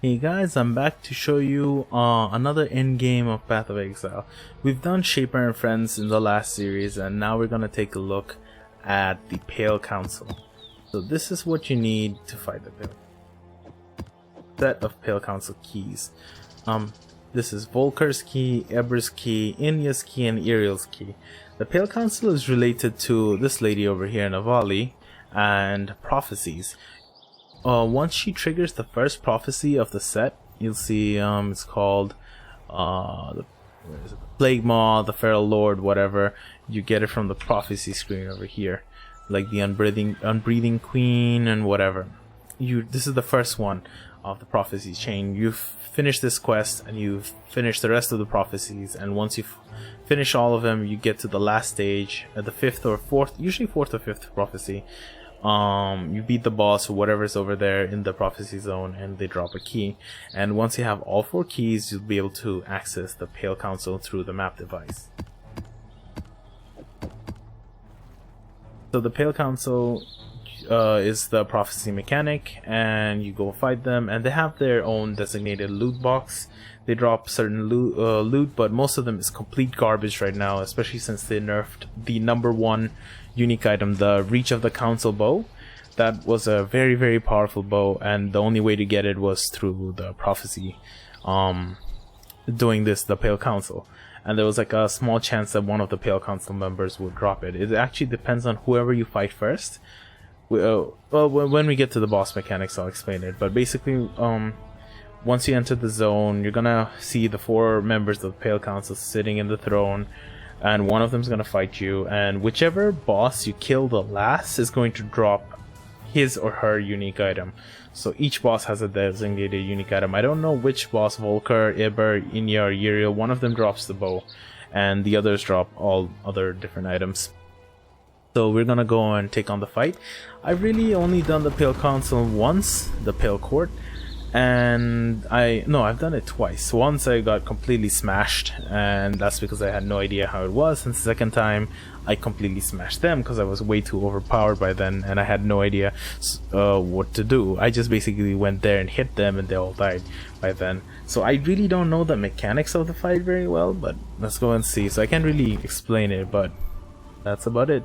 Hey guys, I'm back to show you another endgame of Path of Exile. We've done Shaper and Friends in the last series, and now we're gonna take a look at the Pale Council. So this is what you need to fight the Pale. Set of Pale Council keys. This is Volker's key, Eber's key, Inya's key, and Iriel's key. The Pale Council is related to this lady over here, Navali, and prophecies. Once she triggers the first prophecy of the set, you'll see it's called the Plague Maw, the Feral Lord, whatever. You get it from the prophecy screen over here, like the Unbreathing Queen and whatever. This is the first one of the prophecy chain. You've finished this quest and you've finished the rest of the prophecies, and once you finish all of them, you get to the last stage at the fifth or fourth, usually fourth or fifth prophecy. You beat the boss or whatever's over there in the prophecy zone, and they drop a key. And once you have all 4 keys, you'll be able to access the Pale Council through the map device. So the Pale Council is the prophecy mechanic, and you go fight them, and they have their own designated loot box. They drop certain loot, but most of them is complete garbage right now, especially since they nerfed the #1 unique item, the Reach of the Council bow. That was a very, very powerful bow, and the only way to get it was through the prophecy doing the Pale Council. And there was like a small chance that one of the Pale Council members would drop it. It actually depends on whoever you fight first. Well, when we get to the boss mechanics, I'll explain it. But basically, once you enter the zone, you're gonna see the 4 members of the Pale Council sitting in the throne, and one of them is gonna fight you. And whichever boss you kill the last is going to drop his or her unique item. So each boss has a designated unique item. I don't know which boss, Volker, Eber, Inya, or Uriel. One of them drops the bow, and the others drop all other different items. So we're gonna go and take on the fight. I've really only done the Pale Council once, the Pale Court, and I've done it twice. Once I got completely smashed, and that's because I had no idea how it was, and the second time I completely smashed them because I was way too overpowered by then, and I had no idea what to do. I just basically went there and hit them, and they all died by then. So I really don't know the mechanics of the fight very well, but let's go and see. So I can't really explain it, but that's about it.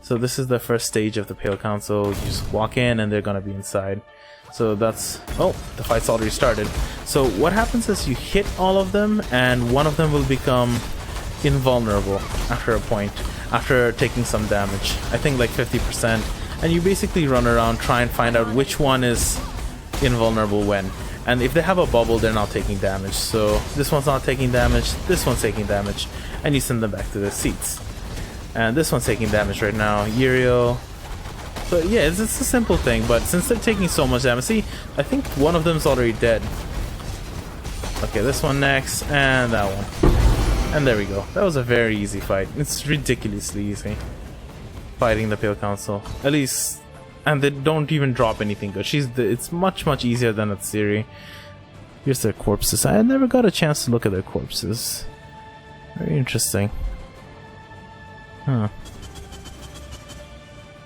So this is the first stage of the Pale Council. You just walk in and they're gonna be inside. So that's... oh, the fight's already started. So what happens is you hit all of them, and one of them will become invulnerable after a point, after taking some damage. I think like 50%. And you basically run around, try and find out which one is invulnerable when. And if they have a bubble, they're not taking damage. So this one's not taking damage, this one's taking damage, and you send them back to their seats. And this one's taking damage right now, Uriel. So yeah, it's a simple thing, but since they're taking so much damage, see, I think one of them's already dead. Okay, this one next, and that one. And there we go. That was a very easy fight. It's ridiculously easy fighting the Pale Council. At least, and they don't even drop anything good. It's much easier than at Ciri. Here's their corpses. I never got a chance to look at their corpses. Very interesting. Huh.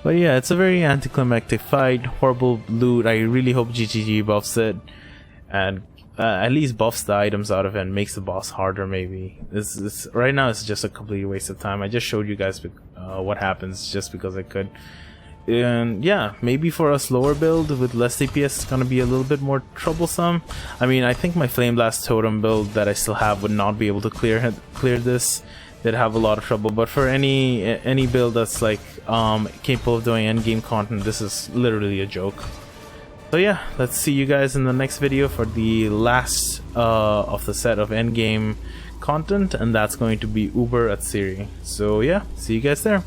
But yeah, it's a very anticlimactic fight, horrible loot. I really hope GGG buffs it, and at least buffs the items out of it and makes the boss harder maybe. Right now it's just a complete waste of time. I just showed you guys what happens just because I could. And yeah, maybe for a slower build with less DPS it's gonna be a little bit more troublesome. I mean, I think my Flame Blast Totem build that I still have would not be able to clear this. They'd have a lot of trouble, but for any build that's like capable of doing endgame content, this is literally a joke. So yeah, let's see you guys in the next video for the last of the set of endgame content, and that's going to be Uber at Ciri. So yeah, see you guys there.